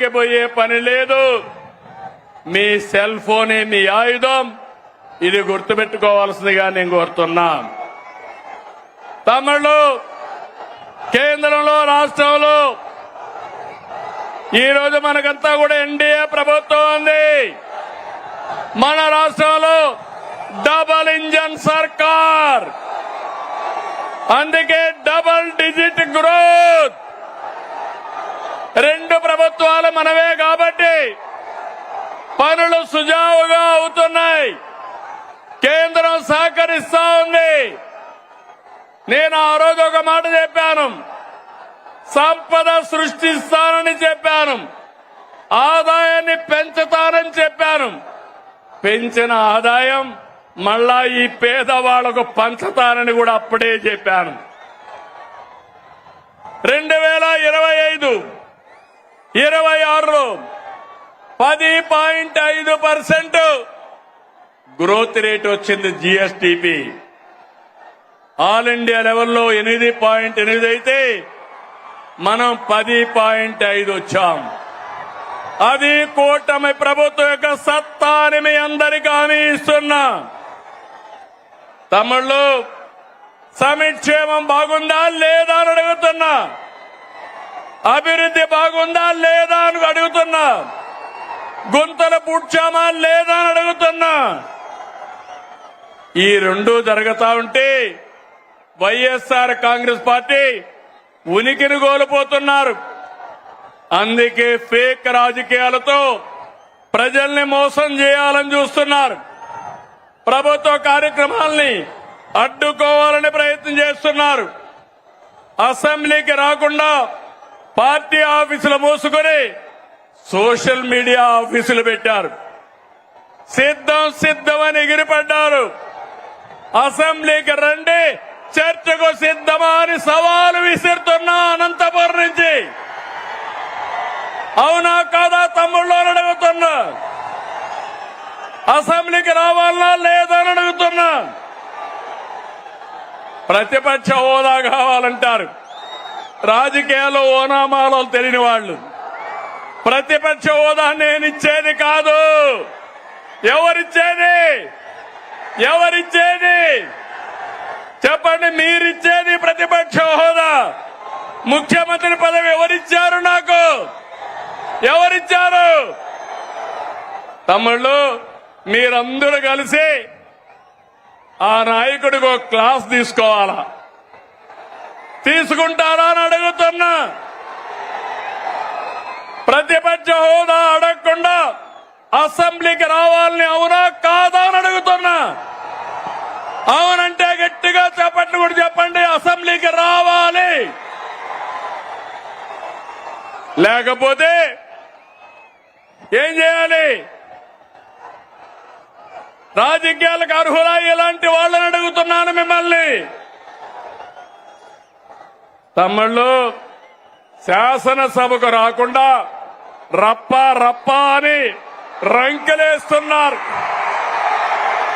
జోలికి పోయే పని లేదు. మీ సెల్ ఫోనే మీ ఆయుధం. ఇది గుర్తుపెట్టుకోవాల్సిందిగా నేను కోరుతున్నా. తమిళు కేంద్రంలో రాష్ట్రంలో ఈ రోజు మనకంతా కూడా ఎన్డీఏ ప్రభుత్వం ఉంది. మన రాష్ట్రంలో డబుల్ ఇంజన్ సర్కార్. అందుకే డబుల్ డిజిట్ గ్రోత్. రెండు ప్రభుత్వాలు మనవే కాబట్టి పనులు సుజావుగా అవుతున్నాయి. కేంద్రం సహకరిస్తా ఉంది. నేను ఆ రోజు ఒక మాట చెప్పాను, సంపద సృష్టిస్తానని చెప్పాను, ఆదాయాన్ని పెంచుతానని చెప్పాను. పెంచిన ఆదాయం మళ్ళా ఈ పేదవాళ్లకు పంచుతానని కూడా అప్పుడే చెప్పాను. 2025-26లో 10.5% గ్రోత్ రేట్ వచ్చింది. జీఎస్టీపీ ఆల్ ఇండియా లెవెల్లో 8.8 అయితే మనం 10.5 వచ్చాం. అది కూటమి ప్రభుత్వం యొక్క సత్తా అని మీ అందరికీ హామీ ఇస్తున్నా. తమిళ్లో సంక్షేమం బాగుందా లేదా అని అడుగుతున్నా. అభివృద్ధి బాగుందా లేదా అని అడుగుతున్నా. గుంతలు పూడ్చామా లేదా అని అడుగుతున్నా. ఈ రెండు జరుగుతా ఉంటే వైఎస్ఆర్ కాంగ్రెస్ పార్టీ ఉనికిని కోల్పోతున్నారు. అందుకే ఫేక్ రాజకీయాలతో ప్రజల్ని మోసం చేయాలని చూస్తున్నారు. ప్రభుత్వ కార్యక్రమాల్ని అడ్డుకోవాలని ప్రయత్నం చేస్తున్నారు. అసెంబ్లీకి రాకుండా పార్టీ ఆఫీసులు మూసుకొని సోషల్ మీడియా ఆఫీసులు పెట్టారు. సిద్ధమని ఎగిరిపడ్డారు. అసెంబ్లీకి రండి, చర్చకు సిద్ధమా అని సవాలు విసురుతున్నా అనంతపురం నుంచి. అవునా కాదా తమ్ముళ్ళు అడుగుతున్నా. అసెంబ్లీకి రావాలనా లేదా అని అడుగుతున్నా. ప్రతిపక్ష హోదా కావాలంటారు. రాజకీయాల్లో ఓనామాలో తెలియని వాళ్ళు. ప్రతిపక్ష హోదా నేనిచ్చేది కాదు. ఎవరిచ్చేది చెప్పండి. మీరిచ్చేది ప్రతిపక్ష హోదా. ముఖ్యమంత్రి పదవి ఎవరిచ్చారు? నాకు ఎవరిచ్చారు? తమ్ముళ్ళు మీరందరూ కలిసి ఆ నాయకుడికి ఒక క్లాస్ తీసుకోవాలా. తీసుకుంటారా అని అడుగుతున్నా. ప్రతిపక్ష హోదా అడగకుండా అసెంబ్లీకి రావాలని అవునా కాదా అని అడుగుతున్నా. అవునంటే గట్టిగా చెప్పండి కూడా చెప్పండి. అసెంబ్లీకి రావాలి. లేకపోతే ఏం చేయాలి? రాజకీయాలకు అర్హులా ఇలాంటి వాళ్ళని అడుగుతున్నాను మిమ్మల్ని. తమ్ముళ్ళు శాసనసభకు రాకుండా రప్ప అని రంకెలేస్తున్నారు.